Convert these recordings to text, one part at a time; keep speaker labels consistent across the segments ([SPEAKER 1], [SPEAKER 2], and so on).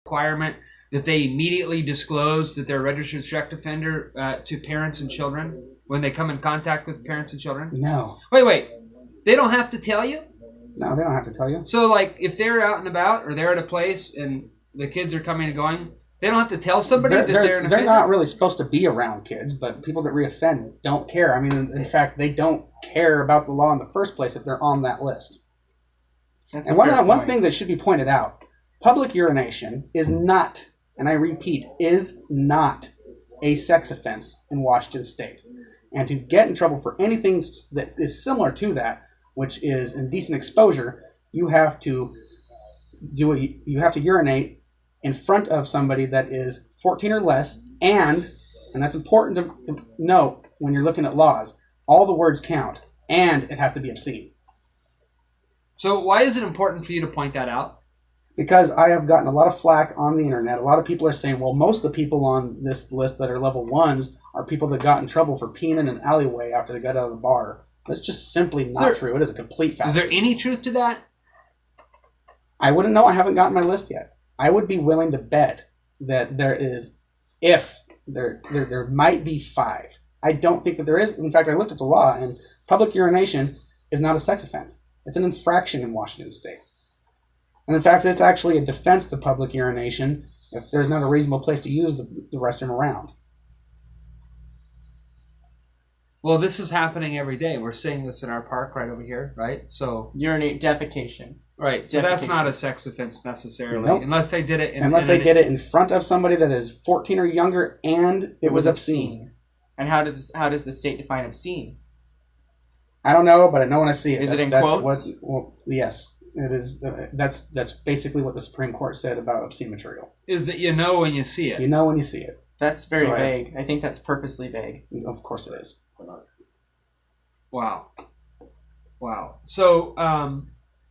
[SPEAKER 1] requirement that they immediately disclose that they're a registered sex offender to parents and children when they come in contact with parents and children?
[SPEAKER 2] No.
[SPEAKER 1] Wait. They don't have to tell you?
[SPEAKER 2] No, they don't have to tell you.
[SPEAKER 1] So, like, if they're out and about or they're at a place and the kids are coming and going, they don't have to tell somebody that they're an offender?
[SPEAKER 2] They're not really supposed to be around kids, but people that reoffend don't care. I mean, in fact, they don't care about the law in the first place if they're on that list. And one thing that should be pointed out, public urination is not, and I repeat, is not a sex offense in Washington State. And to get in trouble for anything that is similar to that, which is indecent exposure, you have to urinate in front of somebody that is 14 or less, and that's important to note when you're looking at laws, all the words count, and it has to be obscene.
[SPEAKER 1] So why is it important for you to point that out?
[SPEAKER 2] Because I have gotten a lot of flack on the internet. A lot of people are saying, well, most of the people on this list that are level 1s are people that got in trouble for peeing in an alleyway after they got out of the bar. That's just simply not true. It is a complete fallacy.
[SPEAKER 1] Is there any truth to that?
[SPEAKER 2] I wouldn't know. I haven't gotten my list yet. I would be willing to bet that there is, if there might be 5. I don't think that there is. In fact, I looked at the law, and public urination is not a sex offense. It's an infraction in Washington State. And in fact, it's actually a defense to public urination if there's not a reasonable place to use the restroom around.
[SPEAKER 1] Well, this is happening every day. We're seeing this in our park right over here, right? So
[SPEAKER 3] urinate, defecation.
[SPEAKER 1] Right. So that's not a sex offense necessarily,
[SPEAKER 2] nope.
[SPEAKER 1] unless they did it
[SPEAKER 2] did it in front of somebody that is 14 or younger, and it was obscene.
[SPEAKER 3] And how does the state define obscene?
[SPEAKER 2] I don't know, but I know when I see it.
[SPEAKER 3] Is it in quotes?
[SPEAKER 2] Yes. It is. That's basically what the Supreme Court said about obscene material.
[SPEAKER 1] Is that you know when you see it.
[SPEAKER 2] You know when you see it.
[SPEAKER 3] That's very vague. I think that's purposely vague.
[SPEAKER 2] Of course it is.
[SPEAKER 1] Wow. So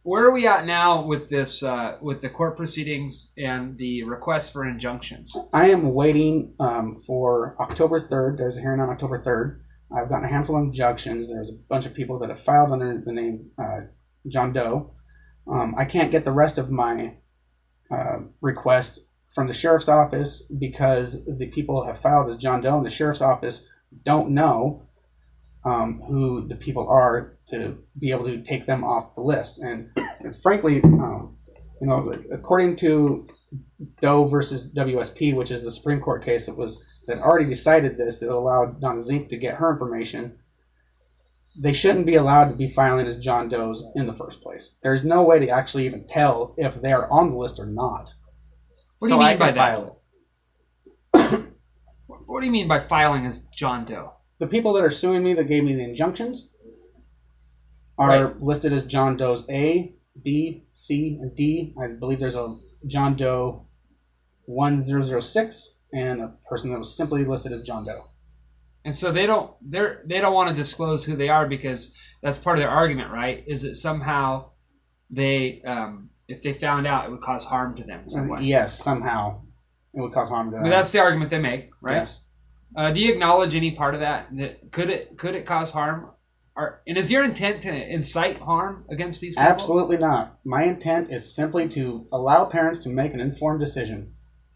[SPEAKER 1] where are we at now with this, with the court proceedings and the request for injunctions?
[SPEAKER 2] I am waiting for October 3rd. There's a hearing on October 3rd. I've gotten a handful of injunctions. There's a bunch of people that have filed under the name John Doe. I can't get the rest of my request from the sheriff's office because the people have filed as John Doe, and the sheriff's office don't know who the people are to be able to take them off the list. And frankly, according to Doe versus WSP, which is the Supreme Court case that already decided this, that allowed Donna Zink to get her information, they shouldn't be allowed to be filing as John Does in the first place. There's no way to actually even tell if they're on the list or not.
[SPEAKER 1] What do you mean by that? What do you mean by filing as John Doe?
[SPEAKER 2] The people that are suing me that gave me the injunctions are listed as John Does A, B, C, and D. I believe there's a John Doe 1006 and a person that was simply listed as John Doe.
[SPEAKER 1] And so they don't want to disclose who they are because that's part of their argument, right? Is that somehow they, if they found out, it would cause harm to them in some way.
[SPEAKER 2] Yes, somehow it would cause harm to them.
[SPEAKER 1] But that's the argument they make, right?
[SPEAKER 2] Yes.
[SPEAKER 1] Do you acknowledge any part of that? That could it cause harm? And is your intent to incite harm against these people?
[SPEAKER 2] Absolutely not. My intent is simply to allow parents to make an informed decision.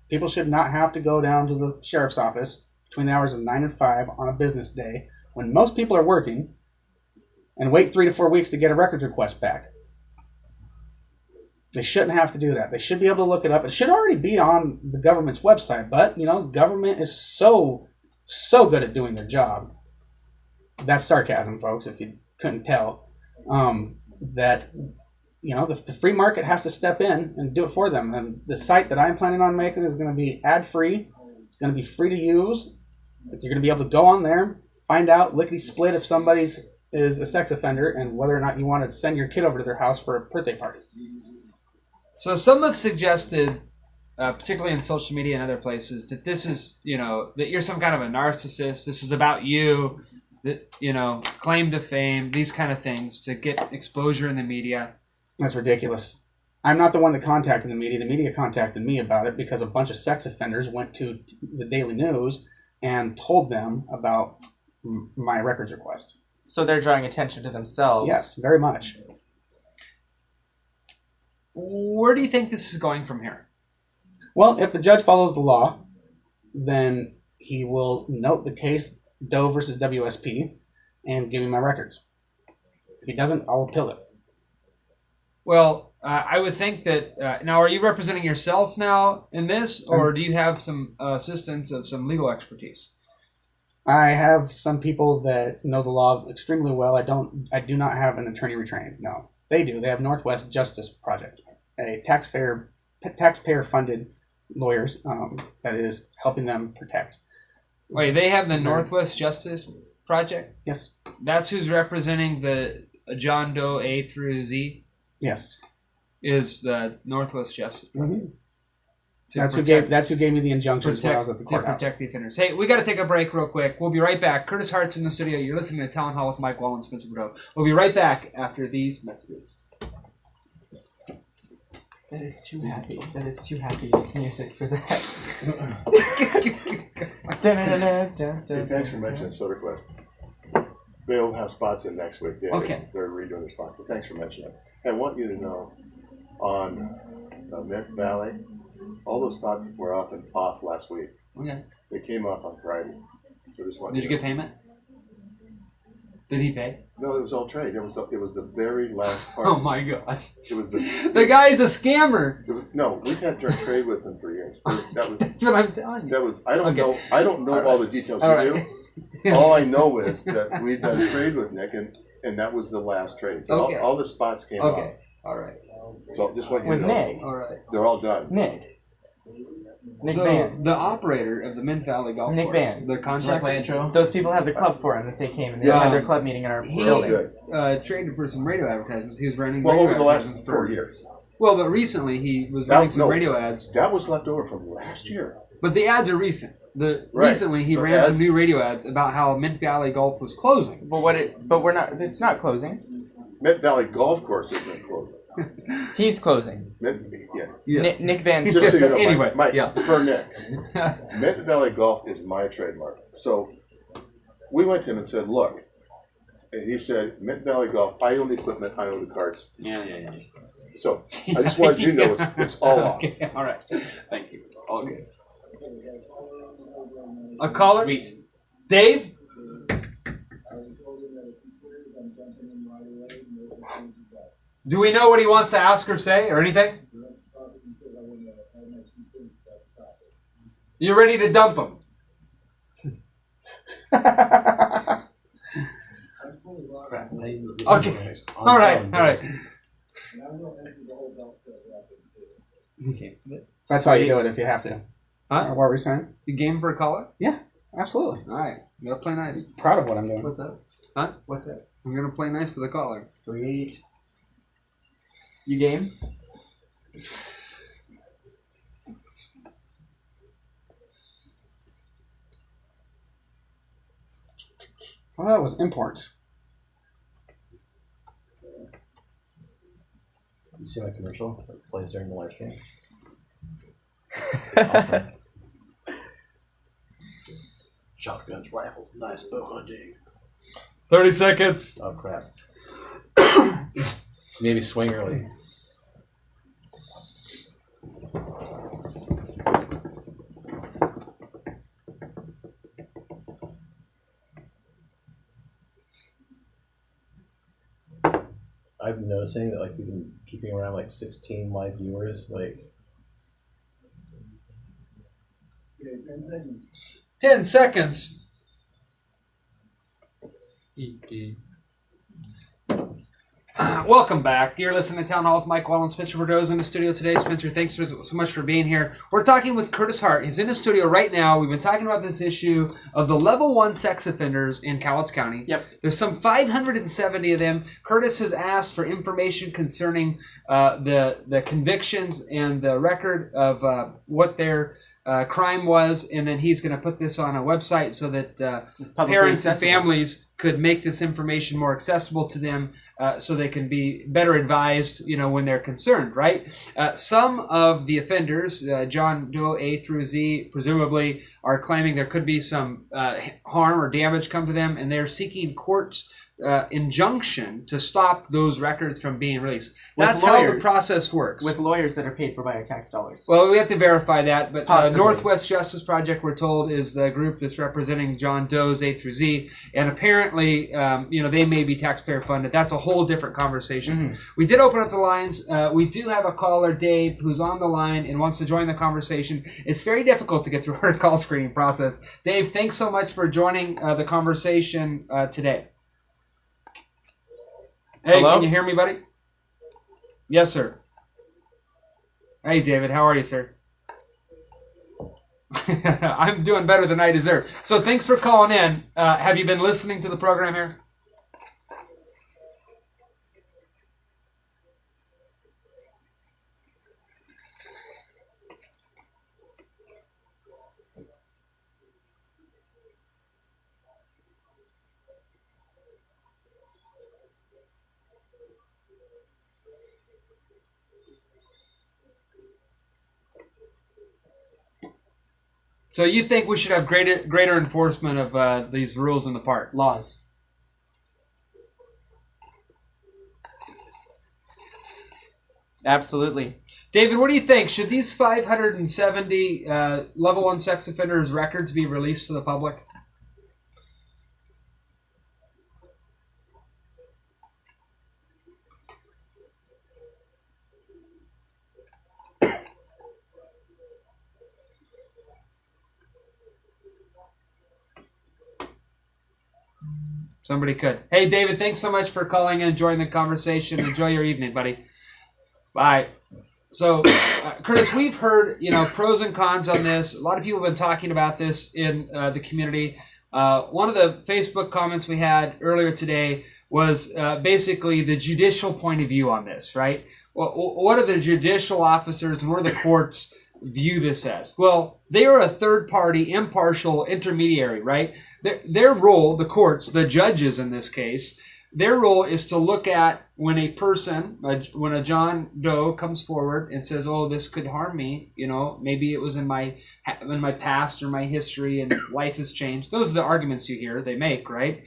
[SPEAKER 2] People should not have to go down to the sheriff's office between the hours of 9 and 5 on a business day when most people are working and wait 3 to 4 weeks to get a records request back. They shouldn't have to do that. They should be able to look it up. It should already be on the government's website, but, government is so good at doing their job. That's sarcasm, folks, if you couldn't tell. That, the free market has to step in and do it for them. And the site that I'm planning on making is going to be ad-free. It's going to be free to use. You're going to be able to go on there, find out lickety-split if somebody is a sex offender and whether or not you want to send your kid over to their house for a birthday party.
[SPEAKER 1] So some have suggested, particularly in social media and other places, that this is, that you're some kind of a narcissist. This is about you, that, claim to fame, these kind of things to get exposure in the media.
[SPEAKER 2] That's ridiculous. I'm not the one that contacted the media. The media contacted me about it because a bunch of sex offenders went to the Daily News and told them about my records request.
[SPEAKER 3] So they're drawing attention to themselves.
[SPEAKER 2] Yes, very much.
[SPEAKER 1] Where do you think this is going from here?
[SPEAKER 2] Well, if the judge follows the law, then he will note the case Doe versus WSP and give me my records. If he doesn't, I'll appeal it.
[SPEAKER 1] Well, I would think that now, are you representing yourself now in this, or do you have some assistance of some legal expertise?
[SPEAKER 2] I have some people that know the law extremely well. I do not have an attorney retrained. No, they do. They have Northwest Justice Project, a taxpayer-funded lawyers that is helping them protect.
[SPEAKER 1] Wait, they have the Northwest Justice Project?
[SPEAKER 2] Yes.
[SPEAKER 1] That's who's representing the John Doe A through Z?
[SPEAKER 2] Yes.
[SPEAKER 1] Is the Northwest Justice Project.
[SPEAKER 2] Mm-hmm. That's who gave me the injunctions when I was at the courthouse.
[SPEAKER 1] To protect the offenders. Hey, we got to take a break real quick. We'll be right back. Curtis Hart's in the studio. You're listening to Town Hall with Mike Wallin and Spencer Doe. We'll be right back after these messages.
[SPEAKER 3] That is too happy. That is too happy music for that.
[SPEAKER 4] Hey, thanks for mentioning SodaQuest. They'll have spots in next week.
[SPEAKER 1] Okay.
[SPEAKER 4] They're redoing their spots, but thanks for mentioning it. I want you to know, on Mint Valley, all those spots were off last week.
[SPEAKER 1] Okay.
[SPEAKER 4] They came off on Friday. So just want
[SPEAKER 1] Did you get payment? Did he pay?
[SPEAKER 4] No, it was all trade. It was the very last part.
[SPEAKER 1] Oh my god.
[SPEAKER 4] It was the
[SPEAKER 1] guy's a scammer.
[SPEAKER 4] No, we've had direct trade with them for years.
[SPEAKER 1] That's what I'm telling you.
[SPEAKER 4] That was I don't know
[SPEAKER 1] All
[SPEAKER 4] all the details
[SPEAKER 1] All
[SPEAKER 4] you
[SPEAKER 1] right.
[SPEAKER 4] do. All I know is that we've done trade with Nick, and that was the last trade.
[SPEAKER 1] Okay.
[SPEAKER 4] All the spots came off.
[SPEAKER 1] Okay. All right.
[SPEAKER 4] So just want you
[SPEAKER 3] With
[SPEAKER 4] to know.
[SPEAKER 3] Nick.
[SPEAKER 1] All right.
[SPEAKER 4] They're all done.
[SPEAKER 3] Nick
[SPEAKER 1] So
[SPEAKER 3] Van.
[SPEAKER 1] the operator of the Mint Valley Golf
[SPEAKER 3] Nick
[SPEAKER 1] Course,
[SPEAKER 3] Van.
[SPEAKER 1] the contractor,
[SPEAKER 3] Those people have the club for him that they came and they
[SPEAKER 1] Yeah.
[SPEAKER 3] had their club meeting in our
[SPEAKER 1] he
[SPEAKER 3] building.
[SPEAKER 4] Good.
[SPEAKER 1] traded for some radio advertisements. He was running
[SPEAKER 4] Well,
[SPEAKER 1] radio
[SPEAKER 4] over the last
[SPEAKER 1] advertisements
[SPEAKER 4] 4 years.
[SPEAKER 1] Well, but recently he was
[SPEAKER 4] That-
[SPEAKER 1] running some
[SPEAKER 4] no.
[SPEAKER 1] radio ads.
[SPEAKER 4] That was left over from last year.
[SPEAKER 1] But the ads are recent.
[SPEAKER 4] Right.
[SPEAKER 1] Recently he
[SPEAKER 4] The
[SPEAKER 1] ran
[SPEAKER 4] ads-
[SPEAKER 1] some new radio ads about how Mint Valley Golf was closing.
[SPEAKER 3] But we're not. It's not closing.
[SPEAKER 4] Mint Valley Golf Course isn't closing.
[SPEAKER 3] He's closing.
[SPEAKER 4] Yeah.
[SPEAKER 3] Nick Van.
[SPEAKER 4] Just so you know,
[SPEAKER 1] Anyway,
[SPEAKER 4] Mike,
[SPEAKER 1] yeah.
[SPEAKER 4] for Nick, Mint Valley Golf is my trademark. So we went to him and said, look, and he said, Mint Valley Golf, I own the equipment, I own the carts.
[SPEAKER 1] Yeah.
[SPEAKER 4] So I just wanted you to know it's all off.
[SPEAKER 1] Okay, all right. Thank you. All good. A caller?
[SPEAKER 5] Sweet.
[SPEAKER 1] Dave? Do we know what he wants to ask or say or anything? You ready to dump him? Okay. All right.
[SPEAKER 2] That's how you do it if you have to.
[SPEAKER 1] Huh?
[SPEAKER 2] What were we saying?
[SPEAKER 1] You game for a caller?
[SPEAKER 2] Yeah, absolutely.
[SPEAKER 1] All right. You gotta play nice.
[SPEAKER 2] Proud of what I'm doing.
[SPEAKER 3] What's up?
[SPEAKER 1] Huh?
[SPEAKER 3] What's up?
[SPEAKER 1] I'm gonna play nice for the caller.
[SPEAKER 3] Sweet. You game?
[SPEAKER 2] Well, that was imports.
[SPEAKER 5] You see my commercial that plays during the live stream?
[SPEAKER 3] Awesome.
[SPEAKER 5] Shotguns, rifles, nice bow hunting.
[SPEAKER 1] 30 seconds.
[SPEAKER 5] Oh crap. Maybe swing early. I've been noticing that like we've been keeping around like 16 live viewers. Like
[SPEAKER 1] 10 seconds. Welcome back. You're listening to Town Hall with Mike Wallin. Spencer Bordeaux's in the studio today. Spencer, thanks so much for being here. We're talking with Curtis Hart. He's in the studio right now. We've been talking about this issue of the level 1 sex offenders in Cowlitz County.
[SPEAKER 3] Yep. There's
[SPEAKER 1] There's some 570 of them. Curtis has asked for information concerning the convictions and the record of what their crime was, and then he's going to put this on a website so that
[SPEAKER 3] publicly
[SPEAKER 1] parents and
[SPEAKER 3] accessible.
[SPEAKER 1] families could make this information more accessible to them, so they can be better advised, when they're concerned, right? Some of the offenders, John Doe A through Z, presumably are claiming there could be some harm or damage come to them, and they're seeking courts injunction to stop those records from being released.
[SPEAKER 3] With
[SPEAKER 1] That's how the
[SPEAKER 3] lawyers.
[SPEAKER 1] process works.
[SPEAKER 3] With lawyers that are paid for by our tax dollars.
[SPEAKER 1] Well, we have to verify that, but
[SPEAKER 3] Possibly.
[SPEAKER 1] Northwest Justice Project, we're told, is the group that's representing John Doe's A through Z, and apparently, they may be taxpayer funded. That's a whole different conversation.
[SPEAKER 3] Mm-hmm.
[SPEAKER 1] We did open up the lines. We do have a caller, Dave, who's on the line and wants to join the conversation. It's very difficult to get through our call screening process. Dave, thanks so much for joining the conversation today. Hey,
[SPEAKER 3] Hello?
[SPEAKER 1] Can you hear me, buddy? Yes, sir. Hey, David, how are you, sir? I'm doing better than I deserve. So thanks for calling in. Have you been listening to the program here? So you think we should have greater enforcement of these rules in the park?
[SPEAKER 3] Laws. Absolutely.
[SPEAKER 1] David, what do you think? Should these 570 level 1 sex offenders records be released to the public? Somebody could. Hey, David, thanks so much for calling in and joining the conversation. Enjoy your evening, buddy. Bye. So, Curtis, we've heard, pros and cons on this. A lot of people have been talking about this in the community. One of the Facebook comments we had earlier today was basically the judicial point of view on this, right? Well, what are the judicial officers and what are the courts view this as? Well, they are a third-party, impartial intermediary, right? Their role, the courts, the judges in this case, their role is to look at when a person, when a John Doe comes forward and says, "Oh, this could harm me," maybe it was in my past or my history, and life has changed. Those are the arguments you hear they make, right?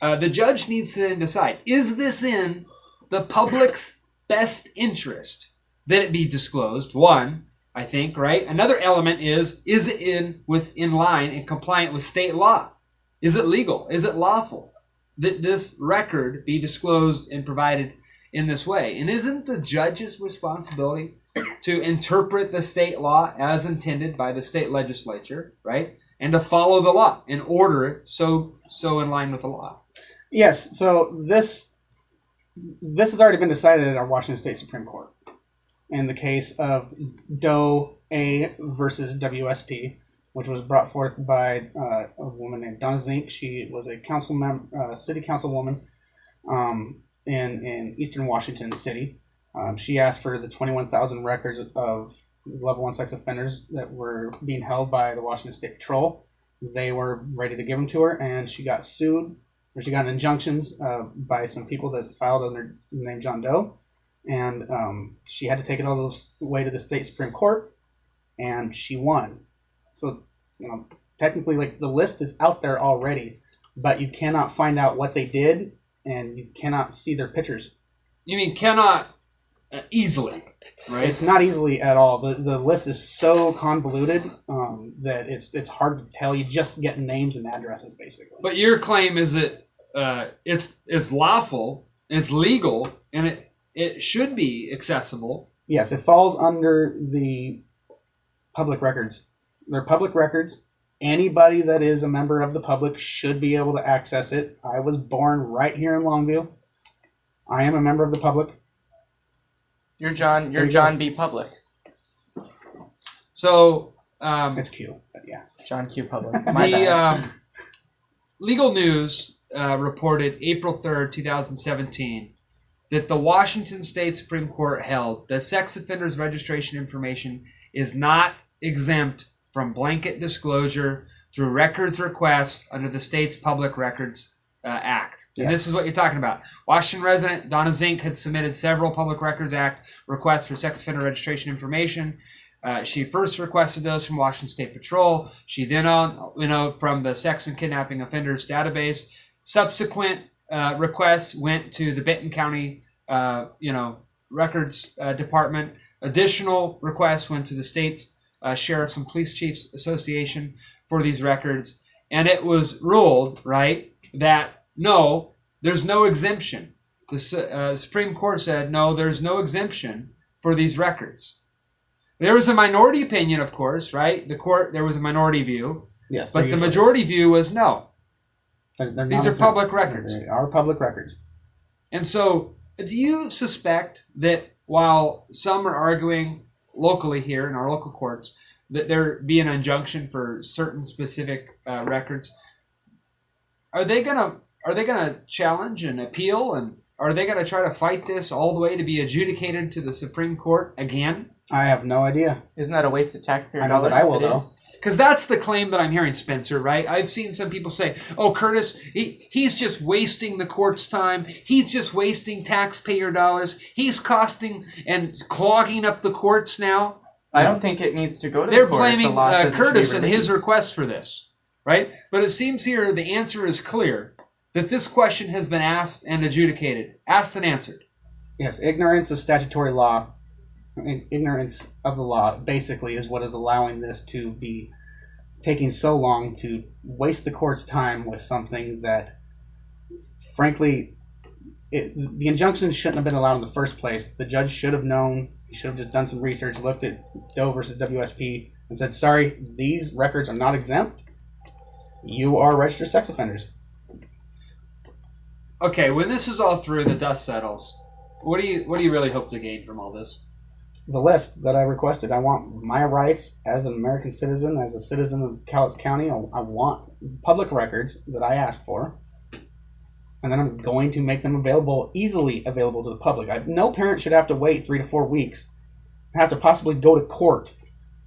[SPEAKER 1] The judge needs to then decide: is this in the public's best interest that it be disclosed? One, I think, right? Another element is it in line and compliant with state law? Is it legal? Is it lawful that this record be disclosed and provided in this way? And isn't the judge's responsibility to interpret the state law as intended by the state legislature, right? And to follow the law and order it so in line with the law?
[SPEAKER 2] Yes. So this has already been decided at our Washington State Supreme Court in the case of Doe A versus WSP, which was brought forth by a woman named Donna Zink. She was a city councilwoman in Eastern Washington City. She asked for the 21,000 records of level 1 sex offenders that were being held by the Washington State Patrol. They were ready to give them to her, and she got sued, or she got injunctions by some people that filed under the name John Doe. And she had to take it all the way to the state Supreme Court, and she won. So, technically, the list is out there already, but you cannot find out what they did, and you cannot see their pictures.
[SPEAKER 1] You mean cannot easily, right?
[SPEAKER 2] It's not easily at all. The list is so convoluted that it's hard to tell. You just get names and addresses, basically.
[SPEAKER 1] But your claim is that it's lawful, it's legal, and it should be accessible.
[SPEAKER 2] Yes, it falls under the public records. They're public records. Anybody that is a member of the public should be able to access it. I was born right here in Longview. I am a member of the public.
[SPEAKER 3] You're John B. Public.
[SPEAKER 1] So
[SPEAKER 2] It's Q, but yeah.
[SPEAKER 3] John Q. Public. My bad.
[SPEAKER 1] the Legal News reported April 3rd, 2017, that the Washington State Supreme Court held that sex offenders' registration information is not exempt from blanket disclosure through records requests under the state's Public Records Act. And
[SPEAKER 2] Yes.
[SPEAKER 1] this is what you're talking about. Washington resident Donna Zink had submitted several Public Records Act requests for sex offender registration information. She first requested those from Washington State Patrol. She then from the Sex and Kidnapping Offenders Database. Subsequent requests went to the Benton County, Records Department. Additional requests went to the State Sheriffs and Police Chiefs Association for these records. And it was ruled, right, that no, there's no exemption. The Supreme Court said, no, there's no exemption for these records. There was a minority opinion, of course, right? There was a minority view.
[SPEAKER 2] Yes.
[SPEAKER 1] But the majority view was no.
[SPEAKER 2] They're
[SPEAKER 1] These are public records.
[SPEAKER 2] They are public records.
[SPEAKER 1] And so, do you suspect that while some are arguing locally here in our local courts that there be an injunction for certain specific records, are they gonna challenge and appeal, and are they gonna try to fight this all the way to be adjudicated to the Supreme Court again?
[SPEAKER 2] I have no idea.
[SPEAKER 3] Isn't that a waste of taxpayer
[SPEAKER 2] I know
[SPEAKER 3] dollars?
[SPEAKER 2] that I will,
[SPEAKER 3] if it
[SPEAKER 2] though.
[SPEAKER 3] is?
[SPEAKER 1] Because that's the claim that I'm hearing, Spencer, right? I've seen some people say, oh, Curtis, he's just wasting the court's time. He's just wasting taxpayer dollars. He's costing and clogging up the courts now.
[SPEAKER 3] I don't think it needs to go to
[SPEAKER 1] They're
[SPEAKER 3] the court if the
[SPEAKER 1] blaming
[SPEAKER 3] law says it should be
[SPEAKER 1] Curtis and his
[SPEAKER 3] released.
[SPEAKER 1] request for this, right? But it seems here the answer is clear, that this question has been asked and adjudicated, asked and answered.
[SPEAKER 2] Yes, ignorance of statutory law, ignorance of the law, basically is what is allowing this to be taking so long to waste the court's time with something that, frankly, the injunction shouldn't have been allowed in the first place. The judge should have known. He should have just done some research, looked at Doe versus WSP, and said, sorry, these records are not exempt. You are registered sex offenders.
[SPEAKER 1] Okay, when this is all through, the dust settles. What do you really hope to gain from all this?
[SPEAKER 2] The list that I requested, I want my rights as an American citizen, as a citizen of Cowlitz County. I want public records that I asked for, and then I'm going to make them easily available to the public. No parent should have to wait 3 to 4 weeks, have to possibly go to court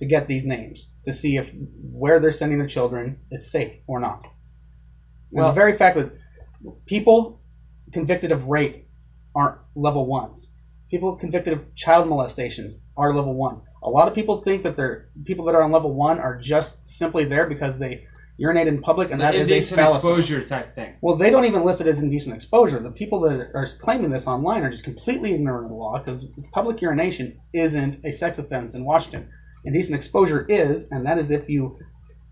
[SPEAKER 2] to get these names to see if where they're sending their children is safe or not. And the very fact that people convicted of rape aren't level 1s. People convicted of child molestations are level 1s. A lot of people think that people that are on level 1 are just simply there because they urinate in public, and that is a
[SPEAKER 1] indecent
[SPEAKER 2] fallacy.
[SPEAKER 1] exposure type thing.
[SPEAKER 2] Well, they don't even list it as indecent exposure. The people that are claiming this online are just completely ignorant of the law, because public urination isn't a sex offense in Washington. Indecent exposure is, and that is if you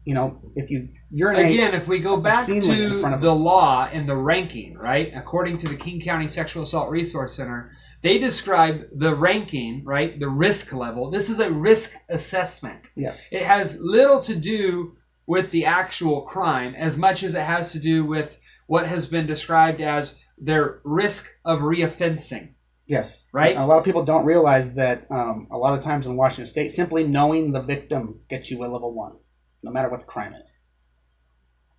[SPEAKER 2] urinate.
[SPEAKER 1] Again, if we go back
[SPEAKER 2] obscenely in front
[SPEAKER 1] to
[SPEAKER 2] of
[SPEAKER 1] the law and the ranking, right? According to the King County Sexual Assault Resource Center, they describe the ranking, right? The risk level. This is a risk assessment.
[SPEAKER 2] Yes.
[SPEAKER 1] It has little to do with the actual crime as much as it has to do with what has been described as their risk of reoffensing.
[SPEAKER 2] Yes.
[SPEAKER 1] Right?
[SPEAKER 2] A lot of people don't realize that a lot of times in Washington State, simply knowing the victim gets you a level 1, no matter what the crime is.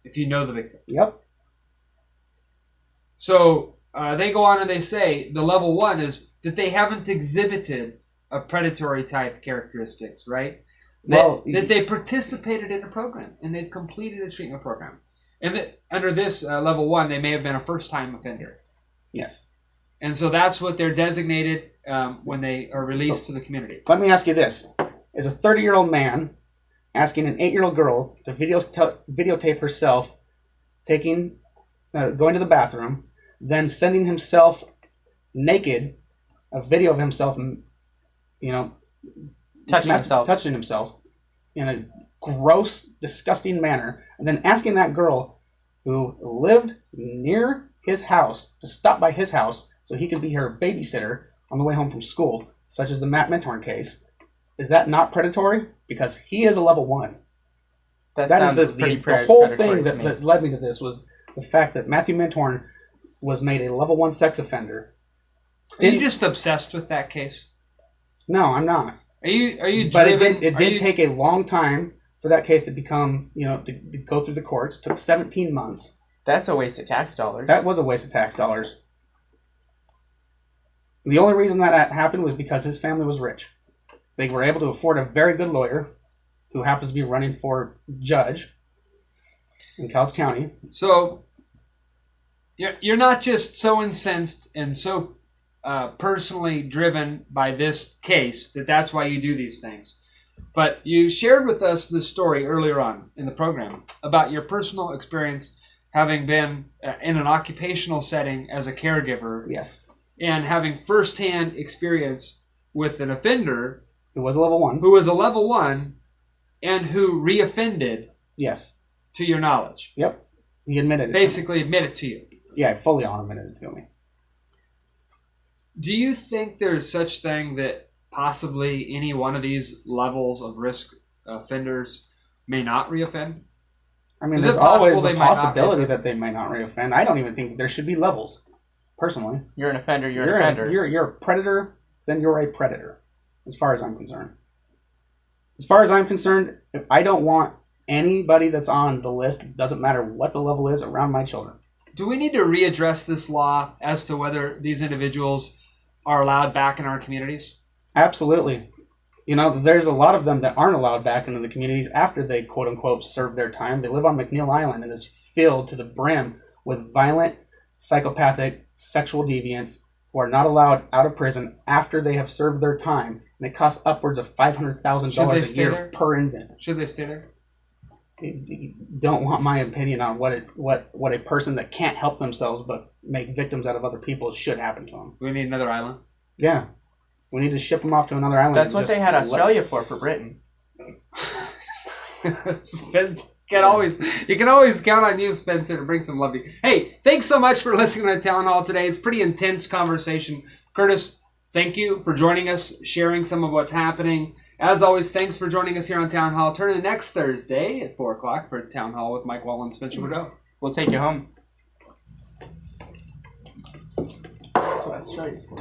[SPEAKER 1] If you know the victim.
[SPEAKER 2] Yep.
[SPEAKER 1] So they go on and they say the level 1 is that they haven't exhibited a predatory type characteristics, right? That they participated in a program and they've completed a treatment program. And that under this level 1, they may have been a first-time offender.
[SPEAKER 2] Yes.
[SPEAKER 1] And so that's what they're designated when they are released to the community.
[SPEAKER 2] Let me ask you this. Is a 30-year-old man asking an 8-year-old girl to videotape herself going to the bathroom, then sending himself naked, a video of himself, touching himself in a gross, disgusting manner, and then asking that girl who lived near his house to stop by his house so he could be her babysitter on the way home from school, such as the Matt Mintorn case. Is that not predatory? Because he is a level 1. That is the whole thing that led me to this was the fact that Matthew Mintorn was made a level 1 sex offender.
[SPEAKER 1] Are you just obsessed with that case?
[SPEAKER 2] No, I'm not.
[SPEAKER 1] Are you?
[SPEAKER 2] But
[SPEAKER 1] driven?
[SPEAKER 2] it did take a long time for that case to become, to go through the courts. It took 17 months.
[SPEAKER 3] That's a waste of tax dollars.
[SPEAKER 2] That was a waste of tax dollars. The only reason that happened was because his family was rich. They were able to afford a very good lawyer who happens to be running for judge in Cowlitz County.
[SPEAKER 1] So you're not just so incensed and so personally driven by this case that's why you do these things. But you shared with us this story earlier on in the program about your personal experience having been in an occupational setting as a caregiver,
[SPEAKER 2] Yes.
[SPEAKER 1] and having firsthand experience with an offender
[SPEAKER 2] It was a level 1.
[SPEAKER 1] who was a level 1 and who reoffended,
[SPEAKER 2] Yes.
[SPEAKER 1] to your knowledge,
[SPEAKER 2] Yep. He admitted it.
[SPEAKER 1] basically admitted to you.
[SPEAKER 2] Yeah, fully on admitted it to me.
[SPEAKER 1] Do you think there's such thing that possibly any one of these levels of risk offenders may not reoffend?
[SPEAKER 2] I mean,
[SPEAKER 1] Is
[SPEAKER 2] there's
[SPEAKER 1] it possible
[SPEAKER 2] always
[SPEAKER 1] they
[SPEAKER 2] the
[SPEAKER 1] might not
[SPEAKER 2] possibility that they might not reoffend. I don't even think there should be levels, personally.
[SPEAKER 3] You're an offender. You're an offender.
[SPEAKER 2] You're a predator, then you're a predator, as far as I'm concerned. As far as I'm concerned, if I don't want anybody that's on the list, it doesn't matter what the level is, around my children.
[SPEAKER 1] Do we need to readdress this law as to whether these individuals are allowed back in our communities?
[SPEAKER 2] Absolutely. You know, there's a lot of them that aren't allowed back into the communities after they, quote unquote, serve their time. They live on McNeil Island and is filled to the brim with violent, psychopathic, sexual deviants who are not allowed out of prison after they have served their time. And it costs upwards of $500,000
[SPEAKER 1] Should they
[SPEAKER 2] a
[SPEAKER 1] stay
[SPEAKER 2] year
[SPEAKER 1] there?
[SPEAKER 2] per inmate.
[SPEAKER 1] Should they stay there?
[SPEAKER 2] You don't want my opinion on what a person that can't help themselves but make victims out of other people should happen to them.
[SPEAKER 1] Do we need another island?
[SPEAKER 2] Yeah. We need to ship them off to another island.
[SPEAKER 3] That's
[SPEAKER 2] and
[SPEAKER 3] what
[SPEAKER 2] just
[SPEAKER 3] they had
[SPEAKER 2] let-
[SPEAKER 3] Australia for Britain.
[SPEAKER 1] Spence you can always count on you, Spencer, to bring some love to you. Hey, thanks so much for listening to Town Hall today. It's a pretty intense conversation. Curtis, thank you for joining us, sharing some of what's happening. As always, thanks for joining us here on Town Hall. Turn in next Thursday at 4 o'clock for Town Hall with Mike Wallin and Spencer Doe.
[SPEAKER 3] We'll take you home. That's what Australia's for.